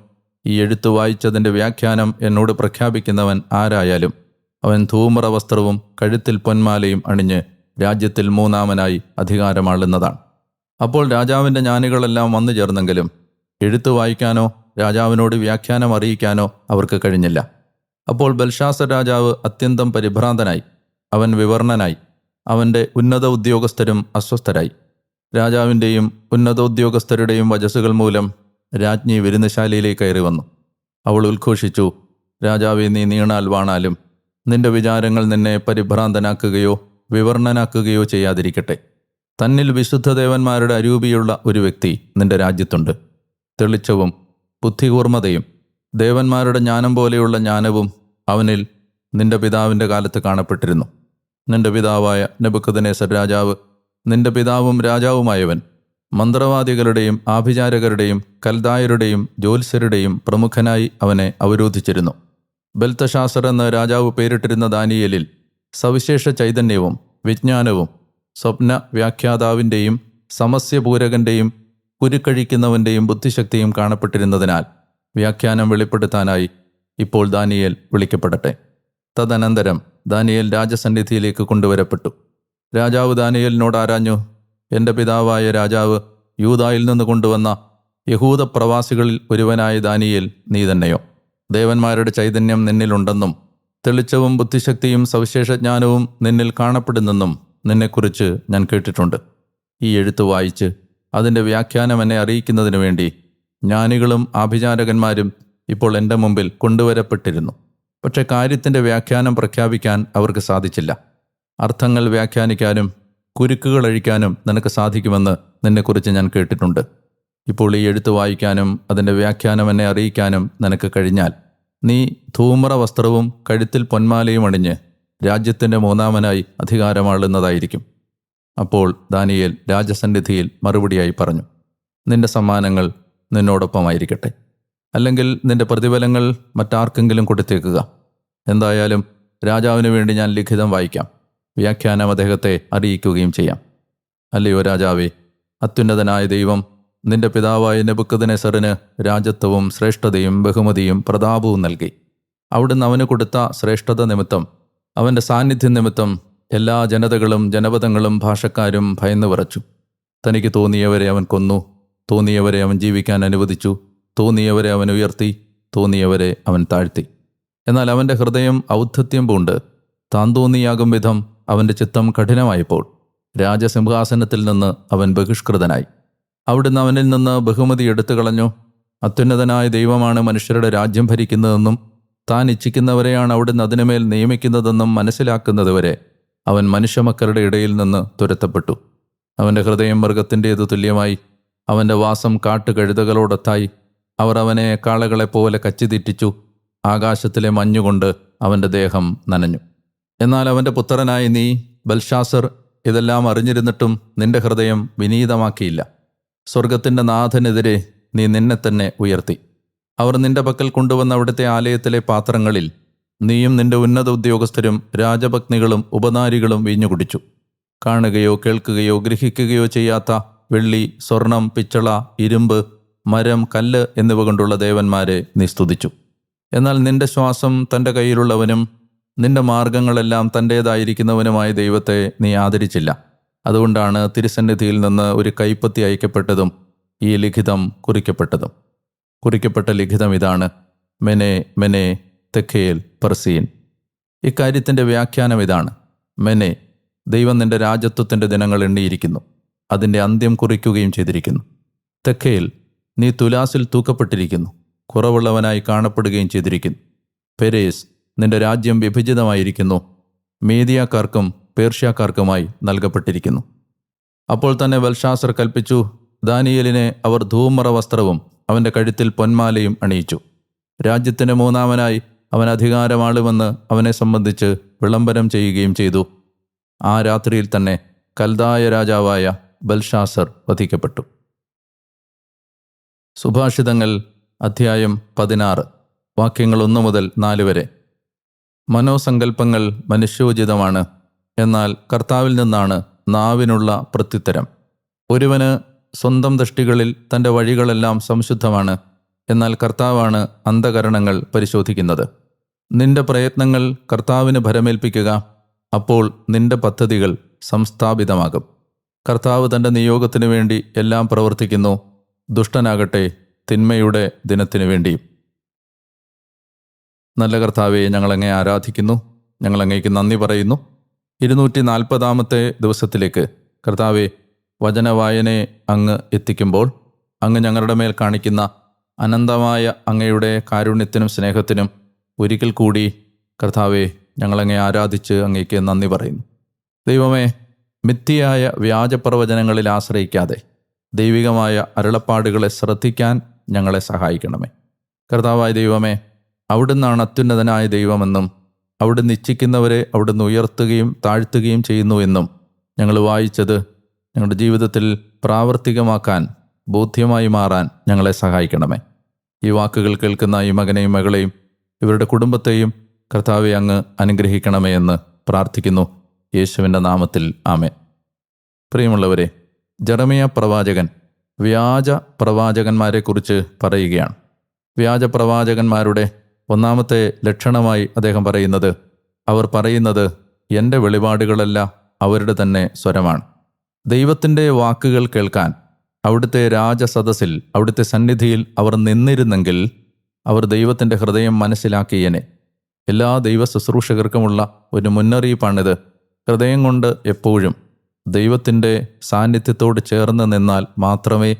ഈ എഴുത്ത് വായിച്ചതിൻ്റെ വ്യാഖ്യാനം എന്നോട് പ്രഖ്യാപിക്കുന്നവൻ ആരായാലും അവൻ ധൂമ്ര വസ്ത്രവും കഴുത്തിൽ പൊന്മാലയും അണിഞ്ഞ് രാജ്യത്തിൽ 3-ാമനായി അധികാരമാളുന്നതാണ്. അപ്പോൾ രാജാവിൻ്റെ ജ്ഞാനികളെല്ലാം വന്നു ചേർന്നെങ്കിലും എഴുത്ത് വായിക്കാനോ രാജാവിനോട് വ്യാഖ്യാനം അറിയിക്കാനോ അവർക്ക് കഴിഞ്ഞില്ല. അപ്പോൾ ബൽഷാസർ രാജാവ് അത്യന്തം പരിഭ്രാന്തനായി. അവൻ വിവർണനായി. അവൻ്റെ ഉന്നത ഉദ്യോഗസ്ഥരും അസ്വസ്ഥരായി. രാജാവിൻ്റെയും ഉന്നതോദ്യോഗസ്ഥരുടെയും വചസ്സുകൾ മൂലം രാജ്ഞി വിരുന്നുശാലയിലേക്ക് കയറി വന്നു. അവൾ ഉദ്ഘോഷിച്ചു, രാജാവെ, നീ നീണാൽ വാണാലും നിന്റെ വിചാരങ്ങൾ നിന്നെ പരിഭ്രാന്തനാക്കുകയോ വിവർണനാക്കുകയോ ചെയ്യാതിരിക്കട്ടെ. തന്നിൽ വിശുദ്ധദേവന്മാരുടെ അരൂപിയുള്ള ഒരു വ്യക്തി നിന്റെ രാജ്യത്തുണ്ട്. തെളിച്ചവും ബുദ്ധികൂർമ്മതയും ദേവന്മാരുടെ ജ്ഞാനം പോലെയുള്ള ജ്ഞാനവും അവനിൽ നിന്റെ പിതാവിൻ്റെ കാലത്ത് കാണപ്പെട്ടിരുന്നു. നിന്റെ പിതാവായ നെബൂഖദ്നേസർ രാജാവ്, നിന്റെ പിതാവും രാജാവുമായവൻ, മന്ത്രവാദികളുടെയും ആഭിചാരകരുടെയും കൽദായരുടെയും ജ്യോത്സ്യരുടെയും പ്രമുഖനായി അവനെ അവരോധിച്ചിരുന്നു. ബെൽതശാസർ എന്ന് രാജാവ് പേരിട്ടിരുന്ന ദാനിയേലിൽ സവിശേഷ ചൈതന്യവും വിജ്ഞാനവും സ്വപ്ന വ്യാഖ്യാതാവിൻ്റെയും സമസ്യപൂരകൻ്റെയും കുരുക്കഴിക്കുന്നവൻ്റെയും ബുദ്ധിശക്തിയും കാണപ്പെട്ടിരുന്നതിനാൽ വ്യാഖ്യാനം വെളിപ്പെടുത്താനായി ഇപ്പോൾ ദാനിയേൽ വിളിക്കപ്പെടട്ടെ. തദനന്തരം ദാനിയേൽ രാജസന്നിധിയിലേക്ക് കൊണ്ടുവരപ്പെട്ടു. രാജാവ് ദാനിയേലിനോട് ആരാഞ്ഞു, എൻ്റെ പിതാവായ രാജാവ് യൂദായിൽ നിന്ന് കൊണ്ടുവന്ന യഹൂദ പ്രവാസികളിൽ ഒരുവനായ ദാനിയേൽ നീ തന്നെയോ? ദേവന്മാരുടെ ചൈതന്യം നിന്നിലുണ്ടെന്നും തെളിച്ചവും ബുദ്ധിശക്തിയും സവിശേഷജ്ഞാനവും നിന്നിൽ കാണപ്പെടുന്നെന്നും നിന്നെക്കുറിച്ച് ഞാൻ കേട്ടിട്ടുണ്ട്. ഈ എഴുത്ത് വായിച്ച് അതിൻ്റെ വ്യാഖ്യാനം എന്നെ അറിയിക്കുന്നതിനു വേണ്ടി ജ്ഞാനികളും ആഭിചാരകന്മാരും ഇപ്പോൾ എൻ്റെ മുമ്പിൽ കൊണ്ടുവരപ്പെട്ടിരുന്നു. പക്ഷെ കാര്യത്തിൻ്റെ വ്യാഖ്യാനം പ്രഖ്യാപിക്കാൻ അവർക്ക് സാധിച്ചില്ല. അർത്ഥങ്ങൾ വ്യാഖ്യാനിക്കാനും കുരുക്കുകൾ അഴിക്കാനും നിനക്ക് സാധിക്കുമെന്ന് നിന്നെക്കുറിച്ച് ഞാൻ കേട്ടിട്ടുണ്ട്. ഇപ്പോൾ ഈ എഴുത്ത് വായിക്കാനും അതിൻ്റെ വ്യാഖ്യാനം എന്നെ അറിയിക്കാനും നിനക്ക് കഴിഞ്ഞാൽ നീ ധൂമ്ര വസ്ത്രവും കഴുത്തിൽ പൊന്മാലയും അണിഞ്ഞ് രാജ്യത്തിൻ്റെ 3-ാമനായി അധികാരമാളുന്നതായിരിക്കും. അപ്പോൾ ദാനിയേൽ രാജസന്നിധിയിൽ മറുപടിയായി പറഞ്ഞു, നിന്റെ സമ്മാനങ്ങൾ നിന്നോടൊപ്പമായിരിക്കട്ടെ. അല്ലെങ്കിൽ നിന്റെ പ്രതിഫലങ്ങൾ മറ്റാർക്കെങ്കിലും കൊടുത്തേക്കുക. എന്തായാലും രാജാവിന് വേണ്ടി ഞാൻ ലിഖിതം വായിക്കാം, വ്യാഖ്യാനം അദ്ദേഹത്തെ അറിയിക്കുകയും ചെയ്യാം. അല്ലയോ രാജാവേ, അത്യുന്നതനായ ദൈവം നിന്റെ പിതാവായ നെബൂഖദ്നേസറിന് രാജത്വവും ശ്രേഷ്ഠതയും ബഹുമതിയും പ്രതാപവും നൽകി. അവിടുന്ന് അവന് കൊടുത്ത ശ്രേഷ്ഠത നിമിത്തം, അവൻ്റെ സാന്നിധ്യം നിമിത്തം എല്ലാ ജനതകളും ജനപദങ്ങളും ഭാഷക്കാരും ഭയന്നു വിറച്ചു. തനിക്ക് തോന്നിയവരെ അവൻ കൊന്നു, തോന്നിയവരെ അവൻ ജീവിക്കാൻ അനുവദിച്ചു, തോന്നിയവരെ അവൻ ഉയർത്തി, തോന്നിയവരെ അവൻ താഴ്ത്തി. എന്നാൽ അവൻ്റെ ഹൃദയം ഔദ്ധത്യം പൂണ്ട് താൻ തോന്നിയാകും വിധം അവൻ്റെ ചിത്തം കഠിനമായപ്പോൾ രാജസിംഹാസനത്തിൽ നിന്ന് അവൻ ബഹിഷ്കൃതനായി. അവിടുന്ന് അവനിൽ നിന്ന് ബഹുമതി എടുത്തു കളഞ്ഞു. അത്യുന്നതനായ ദൈവമാണ് മനുഷ്യരുടെ രാജ്യം ഭരിക്കുന്നതെന്നും താൻ ഇച്ഛിക്കുന്നവരെയാണ് അവിടുന്ന് അതിനുമേൽ നിയമിക്കുന്നതെന്നും മനസ്സിലാക്കുന്നതുവരെ അവൻ മനുഷ്യമക്കളുടെ ഇടയിൽ നിന്ന് തുരത്തപ്പെട്ടു. അവൻ്റെ ഹൃദയം മൃഗത്തിൻ്റേതു തുല്യമായി, അവൻ്റെ വാസം കാട്ടുകഴുതകളോടൊത്തായി. അവർ അവനെ കാളകളെപ്പോലെ കച്ചിതെറ്റിച്ചു. ആകാശത്തിലെ മഞ്ഞുകൊണ്ട് അവൻ്റെ ദേഹം നനഞ്ഞു. എന്നാൽ അവൻ്റെ പുത്രനായ നീ ബൽഷാസർ ഇതെല്ലാം അറിഞ്ഞിരുന്നിട്ടും നിന്റെ ഹൃദയം വിനീതമാക്കിയില്ല. സ്വർഗത്തിൻ്റെ നാഥനെതിരെ നീ നിന്നെ തന്നെ ഉയർത്തി. അവർ നിന്റെ പക്കൽ കൊണ്ടുവന്ന അവിടുത്തെ ആലയത്തിലെ പാത്രങ്ങളിൽ നീയും നിന്റെ ഉന്നത ഉദ്യോഗസ്ഥരും രാജപത്നികളും ഉപനാരികളും വീഞ്ഞുകുടിച്ചു. കാണുകയോ കേൾക്കുകയോ ഗ്രഹിക്കുകയോ ചെയ്യാത്ത വെള്ളി, സ്വർണം, പിച്ചള, ഇരുമ്പ്, മരം, കല്ല് എന്നിവ കൊണ്ടുള്ള ദേവന്മാരെ നീ സ്തുതിച്ചു. എന്നാൽ നിന്റെ ശ്വാസം തൻ്റെ കയ്യിലുള്ളവനും നിന്റെ മാർഗങ്ങളെല്ലാം തൻ്റേതായിരിക്കുന്നവനുമായ ദൈവത്തെ നീ ആദരിച്ചില്ല. അതുകൊണ്ടാണ് തിരുസന്നിധിയിൽ നിന്ന് ഒരു കൈപ്പത്തി അയക്കപ്പെട്ടതും ഈ ലിഖിതം കുറിക്കപ്പെട്ടതും. കുറിക്കപ്പെട്ട ലിഖിതം ഇതാണ്: മെനെ മെനെ തെക്കേൽ പർസീൻ. ഇക്കാര്യത്തിൻ്റെ വ്യാഖ്യാനം ഇതാണ്: മെനെ, ദൈവം നിന്റെ രാജത്വത്തിൻ്റെ ദിനങ്ങൾ എണ്ണിയിരിക്കുന്നു, അതിൻ്റെ അന്ത്യം കുറിക്കുകയും ചെയ്തിരിക്കുന്നു. തെക്കേൽ, നീ തുലാസിൽ തൂക്കപ്പെട്ടിരിക്കുന്നു, കുറവുള്ളവനായി കാണപ്പെടുകയും ചെയ്തിരിക്കുന്നു. പെരേസ്, നിന്റെ രാജ്യം വിഭജിതമായിരിക്കുന്നു, മീദിയാക്കാർക്കും പേർഷ്യക്കാർക്കുമായി നൽകപ്പെട്ടിരിക്കുന്നു. അപ്പോൾ തന്നെ ബൽഷാസർ കൽപ്പിച്ചു, ദാനിയേലിനെ അവർ ധൂമ്ര വസ്ത്രവും അവൻ്റെ കഴുത്തിൽ പൊന്മാലയും അണിയിച്ചു. രാജ്യത്തിൻ്റെ മൂന്നാമനായി അവൻ അധികാരമാളുമെന്ന് അവനെ സംബന്ധിച്ച് വിളംബരം ചെയ്യുകയും ചെയ്തു. ആ രാത്രിയിൽ തന്നെ കൽദായ രാജാവായ ബൽഷാസർ വധിക്കപ്പെട്ടു. സുഭാഷിതങ്ങൾ അധ്യായം 16, വാക്യങ്ങൾ 1 മുതൽ 4 വരെ. മനോസങ്കല്പങ്ങൾ മനുഷ്യോചിതമാണ്, എന്നാൽ കർത്താവിൽ നിന്നാണ് നാവിനുള്ള പ്രത്യുത്തരം. ഒരുവന് സ്വന്തം ദൃഷ്ടികളിൽ തൻ്റെ വഴികളെല്ലാം സംശുദ്ധമാണ്, എന്നാൽ കർത്താവാണ് അന്തകരണങ്ങൾ പരിശോധിക്കുന്നത്. നിന്റെ പ്രയത്നങ്ങൾ കർത്താവിന് ഭരമേൽപ്പിക്കുക, അപ്പോൾ നിന്റെ പദ്ധതികൾ സംസ്ഥാപിതമാകും. കർത്താവ് തൻ്റെ നിയോഗത്തിനു വേണ്ടി എല്ലാം പ്രവർത്തിക്കുന്നു, ദുഷ്ടനാകട്ടെ തിന്മയുടെ ദിനത്തിനു വേണ്ടിയും. നല്ല കർത്താവെ, ഞങ്ങളങ്ങേ ആരാധിക്കുന്നു, ഞങ്ങളങ്ങേക്ക് നന്ദി പറയുന്നു. 240-ാമത്തെ ദിവസത്തിലേക്ക് കർത്താവെ, വചനവായനയെ അങ്ങ് എത്തിക്കുമ്പോൾ അങ്ങ് ഞങ്ങളുടെ മേൽ കാണിക്കുന്ന അനന്തമായ അങ്ങയുടെ കാരുണ്യത്തിനും സ്നേഹത്തിനും ഒരിക്കൽ കൂടി കർത്താവെ ഞങ്ങളങ്ങേ ആരാധിച്ച് അങ്ങേക്ക് നന്ദി പറയുന്നു. ദൈവമേ, മിഥ്യയായ വ്യാജപ്രവചനങ്ങളിൽ ആശ്രയിക്കാതെ ദൈവികമായ അരുളപ്പാടുകളെ ശ്രദ്ധിക്കാൻ ഞങ്ങളെ സഹായിക്കണമേ. കർത്താവായ ദൈവമേ, അവിടുന്നാണ് അത്യുന്നതനായ ദൈവമെന്നും അവിടുന്ന് ഇച്ഛിക്കുന്നവരെ അവിടുന്ന് ഉയർത്തുകയും താഴ്ത്തുകയും ചെയ്യുന്നു എന്നും ഞങ്ങൾ വായിച്ചത് ഞങ്ങളുടെ ജീവിതത്തിൽ പ്രാവർത്തികമാക്കാൻ, ബോധ്യമായി മാറാൻ ഞങ്ങളെ സഹായിക്കണമേ. ഈ വാക്കുകൾ കേൾക്കുന്ന ഈ മകനെയും മകളെയും ഇവരുടെ കുടുംബത്തെയും കർത്താവെ അങ്ങ് അനുഗ്രഹിക്കണമേ എന്ന് പ്രാർത്ഥിക്കുന്നു, യേശുവിൻ്റെ നാമത്തിൽ ആമേൻ. പ്രിയമുള്ളവരെ, ജെറമിയ പ്രവാചകൻ വ്യാജ പ്രവാചകന്മാരെക്കുറിച്ച് പറയുകയാണ്. വ്യാജ പ്രവാചകന്മാരുടെ ഒന്നാമത്തെ ലക്ഷണമായി അദ്ദേഹം പറയുന്നത്, അവർ പറയുന്നത് എൻ്റെ വെളിപാടുകളല്ല അവരുടെ തന്നെ സ്വരമാണ്. ദൈവത്തിൻ്റെ വാക്കുകൾ കേൾക്കാൻ അവിടുത്തെ രാജസദസ്സിൽ, അവിടുത്തെ സന്നിധിയിൽ അവർ നിന്നിരുന്നെങ്കിൽ അവർ ദൈവത്തിൻ്റെ ഹൃദയം മനസ്സിലാക്കിയേനെ. എല്ലാ ദൈവ ശുശ്രൂഷകർക്കുമുള്ള ഒരു മുന്നറിയിപ്പാണിത്. ഹൃദയം കൊണ്ട് എപ്പോഴും ദൈവത്തിൻ്റെ സാന്നിധ്യത്തോട് ചേർന്ന് നിന്നാൽ മാത്രമേ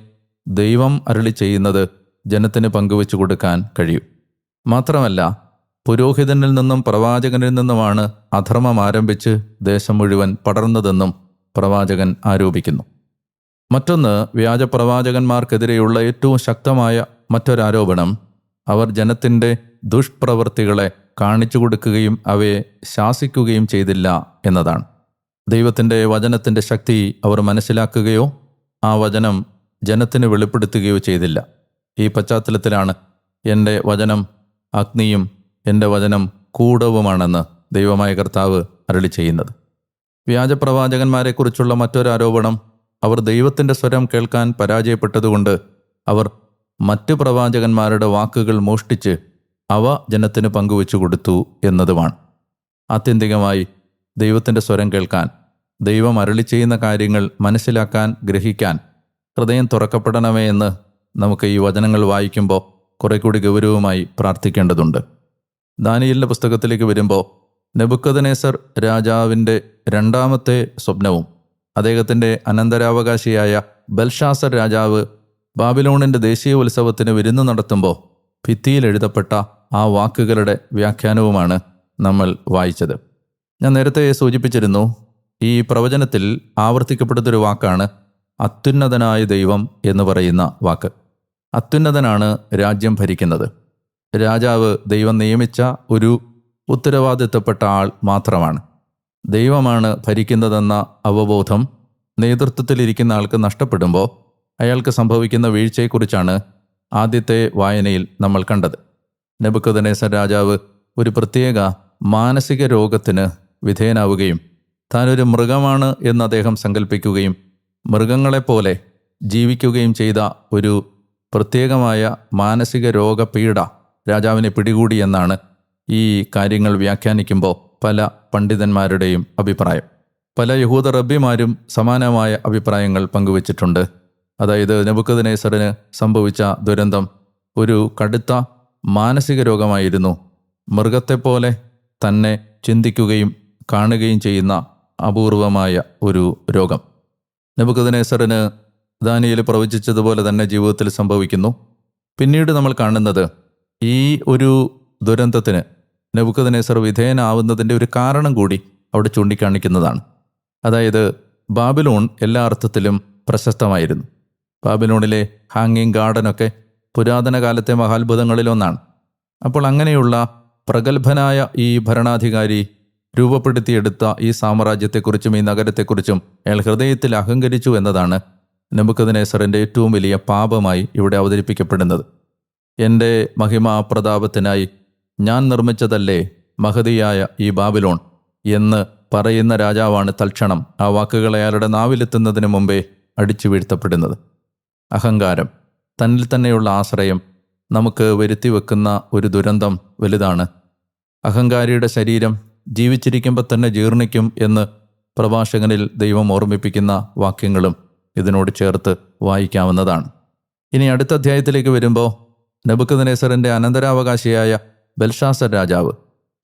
ദൈവം അരുളി ചെയ്യുന്നത് ജനത്തിന് പങ്കുവെച്ചു കൊടുക്കാൻ കഴിയൂ. മാത്രമല്ല, പുരോഹിതനിൽ നിന്നും പ്രവാചകനിൽ നിന്നുമാണ് അധർമ്മം ആരംഭിച്ച് ദേശം മുഴുവൻ പടർന്നതെന്നും പ്രവാചകൻ ആരോപിക്കുന്നു. മറ്റൊന്ന്, വ്യാജപ്രവാചകന്മാർക്കെതിരെയുള്ള ഏറ്റവും ശക്തമായ മറ്റൊരാരോപണം, അവർ ജനത്തിൻ്റെ ദുഷ്പ്രവൃത്തികളെ കാണിച്ചു കൊടുക്കുകയും അവയെ ശാസിക്കുകയും ചെയ്തില്ല എന്നതാണ്. ദൈവത്തിൻ്റെ വചനത്തിൻ്റെ ശക്തി അവർ മനസ്സിലാക്കുകയോ ആ വചനം ജനത്തിന് വെളിപ്പെടുത്തുകയോ ചെയ്തില്ല. ഈ പശ്ചാത്തലത്തിലാണ് എൻ്റെ വചനം അഗ്നിയും എൻ്റെ വചനം കൂടവുമാണെന്ന് ദൈവമായ കർത്താവ് അരുളി ചെയ്യുന്നത്. വ്യാജപ്രവാചകന്മാരെക്കുറിച്ചുള്ള മറ്റൊരു ആരോപണം, അവർ ദൈവത്തിൻ്റെ സ്വരം കേൾക്കാൻ പരാജയപ്പെട്ടതുകൊണ്ട് അവർ മറ്റു പ്രവാചകന്മാരുടെ വാക്കുകൾ മോഷ്ടിച്ച് അവ ജനത്തിന് പങ്കുവെച്ചു കൊടുത്തു എന്നതുമാണ്. ആത്യന്തികമായി ദൈവത്തിൻ്റെ സ്വരം കേൾക്കാൻ, ദൈവം അരുളി ചെയ്യുന്ന കാര്യങ്ങൾ മനസ്സിലാക്കാൻ, ഗ്രഹിക്കാൻ ഹൃദയം തുറക്കപ്പെടണമേ എന്ന് നമുക്ക് ഈ വചനങ്ങൾ വായിക്കുമ്പോൾ കുറെ കൂടി ഗൗരവമായി പ്രാർത്ഥിക്കേണ്ടതുണ്ട്. ദാനിയേലിൻ്റെ പുസ്തകത്തിലേക്ക് വരുമ്പോൾ നെബൂഖദ്നേസർ രാജാവിൻ്റെ രണ്ടാമത്തെ സ്വപ്നവും അദ്ദേഹത്തിൻ്റെ അനന്തരാവകാശിയായ ബൽഷാസർ രാജാവ് ബാബിലോണിൻ്റെ ദേശീയ ഉത്സവത്തിന് വിരുന്ന് നടത്തുമ്പോൾ ഭിത്തിയിൽ എഴുതപ്പെട്ട ആ വാക്കുകളുടെ വ്യാഖ്യാനവുമാണ് നമ്മൾ വായിച്ചത്. ഞാൻ നേരത്തെ സൂചിപ്പിച്ചിരുന്നു, ഈ പ്രവചനത്തിൽ ആവർത്തിക്കപ്പെടുന്നൊരു വാക്കാണ് അത്യുന്നതനായ ദൈവം എന്ന് പറയുന്ന വാക്ക്. അത്യുന്നതനാണ് രാജ്യം ഭരിക്കുന്നത്. രാജാവ് ദൈവം നിയമിച്ച ഒരു ഉത്തരവാദിത്തപ്പെട്ട ആൾ മാത്രമാണ്. ദൈവമാണ് ഭരിക്കുന്നതെന്ന അവബോധം നേതൃത്വത്തിലിരിക്കുന്ന ആൾക്ക് നഷ്ടപ്പെടുമ്പോൾ അയാൾക്ക് സംഭവിക്കുന്ന വീഴ്ചയെക്കുറിച്ചാണ് ആദ്യത്തെ വായനയിൽ നമ്മൾ കണ്ടത്. നെബൂഖദ്നേസർ രാജാവ് ഒരു പ്രത്യേക മാനസിക രോഗത്തിന് വിധേയനാവുകയും താനൊരു മൃഗമാണ് എന്ന് അദ്ദേഹം സങ്കല്പിക്കുകയും മൃഗങ്ങളെപ്പോലെ ജീവിക്കുകയും ചെയ്ത ഒരു പ്രത്യേകമായ മാനസിക രോഗപീഡ രാജാവിനെ പിടികൂടിയെന്നാണ് ഈ കാര്യങ്ങൾ വ്യാഖ്യാനിക്കുമ്പോൾ പല പണ്ഡിതന്മാരുടെയും അഭിപ്രായം. പല യഹൂദ റബ്ബിമാരും സമാനമായ അഭിപ്രായങ്ങൾ പങ്കുവച്ചിട്ടുണ്ട്. അതായത് നെബൂഖദ്നേസറിന് സംഭവിച്ച ദുരന്തം ഒരു കടുത്ത മാനസിക രോഗമായിരുന്നു. മൃഗത്തെപ്പോലെ തന്നെ ചിന്തിക്കുകയും കാണുകയും ചെയ്യുന്ന അപൂർവമായ ഒരു രോഗം. നെബൂഖദ്നേസറിന് ദാനിയേൽ പ്രവചിച്ചതുപോലെ തന്നെ ജീവിതത്തിൽ സംഭവിക്കുന്നു. പിന്നീട് നമ്മൾ കാണുന്നത് ഈ ഒരു ദുരന്തത്തിന് നെബൂഖദ്നേസർ വിധേയനാവുന്നതിൻ്റെ ഒരു കാരണം കൂടി അവിടെ ചൂണ്ടിക്കാണിക്കുന്നതാണ്. അതായത് ബാബിലോൺ എല്ലാ അർത്ഥത്തിലും പ്രശസ്തമായിരുന്നു. ബാബിലോണിലെ ഹാങ്ങിങ് ഗാർഡനൊക്കെ പുരാതന കാലത്തെ മഹാത്ഭുതങ്ങളിലൊന്നാണ്. അപ്പോൾ അങ്ങനെയുള്ള പ്രഗത്ഭനായ ഈ ഭരണാധികാരി രൂപപ്പെടുത്തിയെടുത്ത ഈ സാമ്രാജ്യത്തെക്കുറിച്ചും ഈ നഗരത്തെക്കുറിച്ചും അയാൾ ഹൃദയത്തിൽ അഹങ്കരിച്ചു എന്നതാണ് നെബൂഖദ്നേസറിൻ്റെ ഏറ്റവും വലിയ പാപമായി ഇവിടെ അവതരിപ്പിക്കപ്പെടുന്നത്. എൻ്റെ മഹിമാപ്രതാപത്തിനായി ഞാൻ നിർമ്മിച്ചതല്ലേ മഹതിയായ ഈ ബാബിലോൺ എന്ന് പറയുന്ന രാജാവാണ് തൽക്ഷണം ആ വാക്കുകൾ അയാളുടെ നാവിലെത്തുന്നതിന് മുമ്പേ അടിച്ചു വീഴ്ത്തപ്പെടുന്നത്. അഹങ്കാരം, തന്നിൽ തന്നെയുള്ള ആശ്രയം നമുക്ക് വരുത്തി വെക്കുന്ന ഒരു ദുരന്തം വലുതാണ്. അഹങ്കാരിയുടെ ശരീരം ജീവിച്ചിരിക്കുമ്പോൾ തന്നെ ജീർണിക്കും എന്ന് പ്രഭാഷകനിൽ ദൈവം ഓർമ്മിപ്പിക്കുന്ന വാക്യങ്ങളും ഇതിനോട് ചേർത്ത് വായിക്കാവുന്നതാണ്. ഇനി അടുത്ത അധ്യായത്തിലേക്ക് വരുമ്പോൾ നെബൂഖദ്നേസറിൻ്റെ അനന്തരാവകാശിയായ ബൽഷാസർ രാജാവ്,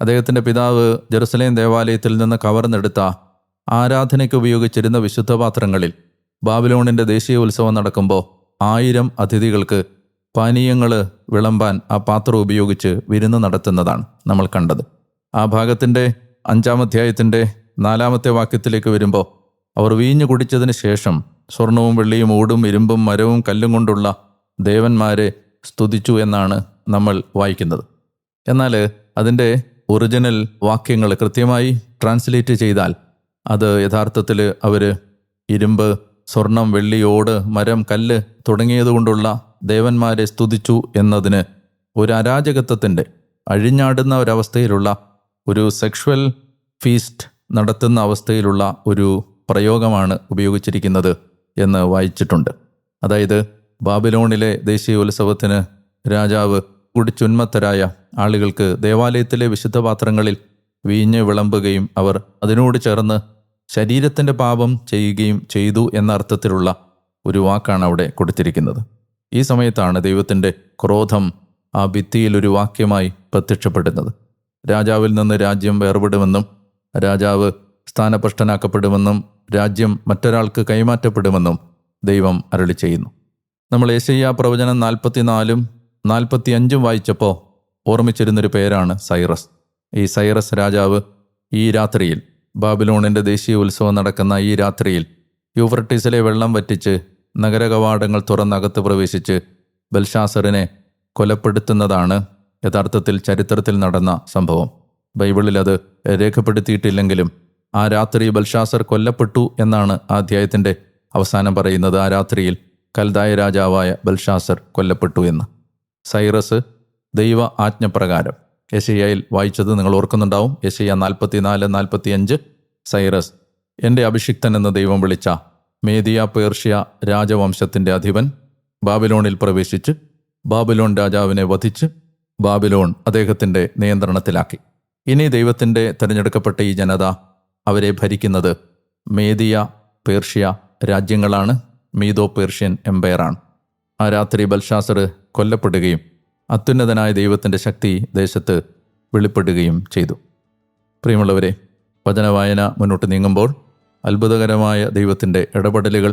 അദ്ദേഹത്തിൻ്റെ പിതാവ് ജെറുസലേം ദേവാലയത്തിൽ നിന്ന് കവർന്നെടുത്ത ആരാധനയ്ക്ക് ഉപയോഗിച്ചിരുന്ന വിശുദ്ധപാത്രങ്ങളിൽ ബാബിലോണിൻ്റെ ദേശീയ ഉത്സവം നടക്കുമ്പോൾ 1000 അതിഥികൾക്ക് പാനീയങ്ങൾ വിളമ്പാൻ ആ പാത്രം ഉപയോഗിച്ച് വിരുന്ന് നടത്തുന്നതാണ് നമ്മൾ കണ്ടത്. ആ ഭാഗത്തിൻ്റെ 5-ാം അധ്യായത്തിൻ്റെ 4-ാമത്തെ വാക്യത്തിലേക്ക് വരുമ്പോൾ അവർ വീഞ്ഞു കുടിച്ചതിന് ശേഷം സ്വർണവും വെള്ളിയും ഓടും ഇരുമ്പും മരവും കല്ലും കൊണ്ടുള്ള ദേവന്മാരെ സ്തുതിച്ചു എന്നാണ് നമ്മൾ വായിക്കുന്നത്. എന്നാൽ അതിൻ്റെ ഒറിജിനൽ വാക്യങ്ങൾ കൃത്യമായി ട്രാൻസ്ലേറ്റ് ചെയ്താൽ അത് യഥാർത്ഥത്തിൽ അവർ ഇരുമ്പ്, സ്വർണം, വെള്ളി, ഓട്, മരം, കല്ല് തുടങ്ങിയതുകൊണ്ടുള്ള ദേവന്മാരെ സ്തുതിച്ചു എന്നതിന് ഒരു അരാജകത്വത്തിൻ്റെ അഴിഞ്ഞാടുന്ന ഒരവസ്ഥയിലുള്ള ഒരു സെക്ഷുവൽ ഫീസ്റ്റ് നടത്തുന്ന അവസ്ഥയിലുള്ള ഒരു പ്രയോഗമാണ് ഉപയോഗിച്ചിരിക്കുന്നത് എന്ന് വായിച്ചിട്ടുണ്ട്. അതായത് ബാബിലോണിലെ ദേശീയ ഉത്സവത്തിന് രാജാവ് കുടിച്ചുന്മത്തരായ ആളുകൾക്ക് ദേവാലയത്തിലെ വിശുദ്ധ പാത്രങ്ങളിൽ വീഞ്ഞ് വിളമ്പുകയും അവർ അതിനോട് ചേർന്ന് ശരീരത്തിൻ്റെ പാപം ചെയ്യുകയും ചെയ്തു എന്ന അർത്ഥത്തിലുള്ള ഒരു വാക്കാണ് അവിടെ കൊടുത്തിരിക്കുന്നത്. ഈ സമയത്താണ് ദൈവത്തിൻ്റെ ക്രോധം ആ ഭിത്തിയിൽ ഒരു വാക്യമായി പ്രത്യക്ഷപ്പെടുന്നത്. രാജാവിൽ നിന്ന് രാജ്യം വേർപെടുമെന്നും രാജാവ് സ്ഥാനഭ്രഷ്ടനാക്കപ്പെടുമെന്നും രാജ്യം മറ്റൊരാൾക്ക് കൈമാറ്റപ്പെടുമെന്നും ദൈവം അരുളി ചെയ്യുന്നു. നമ്മൾ യെശയ്യാ പ്രവചനം 44-ഉം 45-ഉം വായിച്ചപ്പോൾ ഓർമ്മിച്ചിരുന്നൊരു പേരാണ് സൈറസ്. ഈ സൈറസ് രാജാവ് ഈ രാത്രിയിൽ, ബാബിലോണിൻ്റെ ദേശീയ ഉത്സവം നടക്കുന്ന ഈ രാത്രിയിൽ യൂഫ്രട്ടീസിലെ വെള്ളം വറ്റിച്ച് നഗരകവാടങ്ങൾ തുറന്നകത്ത് പ്രവേശിച്ച് ബൽഷാസറിനെ കൊലപ്പെടുത്തുന്നതാണ് യഥാർത്ഥത്തിൽ ചരിത്രത്തിൽ നടന്ന സംഭവം. ബൈബിളിൽ അത് രേഖപ്പെടുത്തിയിട്ടില്ലെങ്കിലും ആ രാത്രി ബൽഷാസർ കൊല്ലപ്പെട്ടു എന്നാണ് ആ അധ്യായത്തിൻ്റെ അവസാനം പറയുന്നത്. ആ രാത്രിയിൽ കൽദായ രാജാവായ ബൽഷാസർ കൊല്ലപ്പെട്ടു എന്ന്. സൈറസ് ദൈവ ആജ്ഞപ്രകാരം യെശയ്യായിൽ വായിച്ചത് നിങ്ങൾ ഓർക്കുന്നുണ്ടാവും. യെശയ്യാ 44-45. സൈറസ് എൻ്റെ അഭിഷിക്തൻ എന്ന് ദൈവം വിളിച്ച മേദിയ പേർഷ്യ രാജവംശത്തിൻ്റെ അധിപൻ ബാബിലോണിൽ പ്രവേശിച്ച് ബാബിലോൺ രാജാവിനെ വധിച്ച് ബാബിലോൺ അദ്ദേഹത്തിൻ്റെ നിയന്ത്രണത്തിലാക്കി. ഇനി ദൈവത്തിൻ്റെ തിരഞ്ഞെടുക്കപ്പെട്ട ഈ ജനത, അവരെ ഭരിക്കുന്നത് മേദിയ പേർഷ്യ രാജ്യങ്ങളാണ്. മീദോ പേർഷ്യൻ എംപയറാണ്. ആ രാത്രി ബൽഷാസർ കൊല്ലപ്പെടുകയും അത്യുന്നതനായ ദൈവത്തിൻ്റെ ശക്തി ദേശത്ത് വെളിപ്പെടുകയും ചെയ്തു. പ്രിയമുള്ളവരെ, വചനവായന മുന്നോട്ട് നീങ്ങുമ്പോൾ അത്ഭുതകരമായ ദൈവത്തിൻ്റെ ഇടപെടലുകൾ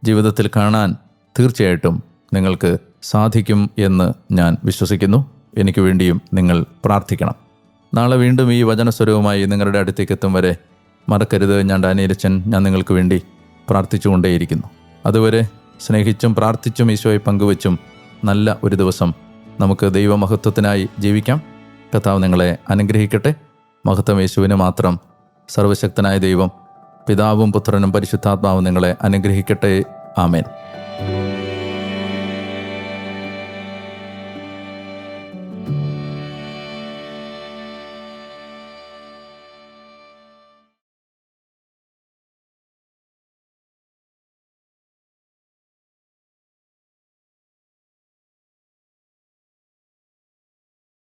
ജീവിതത്തിൽ കാണാൻ തീർച്ചയായിട്ടും നിങ്ങൾക്ക് സാധിക്കും എന്ന് ഞാൻ വിശ്വസിക്കുന്നു. എനിക്ക് വേണ്ടിയും നിങ്ങൾ പ്രാർത്ഥിക്കണം. നാളെ വീണ്ടും ഈ വചനസ്വരവുമായി നിങ്ങളുടെ അടുത്തേക്ക് എത്തും വരെ മറക്കരുത്, ഞാൻ ഡാനിയേലച്ചൻ, ഞാൻ നിങ്ങൾക്ക് വേണ്ടി പ്രാർത്ഥിച്ചുകൊണ്ടേയിരിക്കുന്നു. അതുവരെ സ്നേഹിച്ചും പ്രാർത്ഥിച്ചും ഈശോയെ പങ്കുവച്ചും നല്ല ഒരു ദിവസം നമുക്ക് ദൈവമഹത്വത്തിനായി ജീവിക്കാം. കർത്താവ് നിങ്ങളെ അനുഗ്രഹിക്കട്ടെ. മഹത്വം യേശുവിന് മാത്രം. സർവശക്തനായ ദൈവം, പിതാവും പുത്രനും പരിശുദ്ധാത്മാവും നിങ്ങളെ അനുഗ്രഹിക്കട്ടെ. ആമേൻ.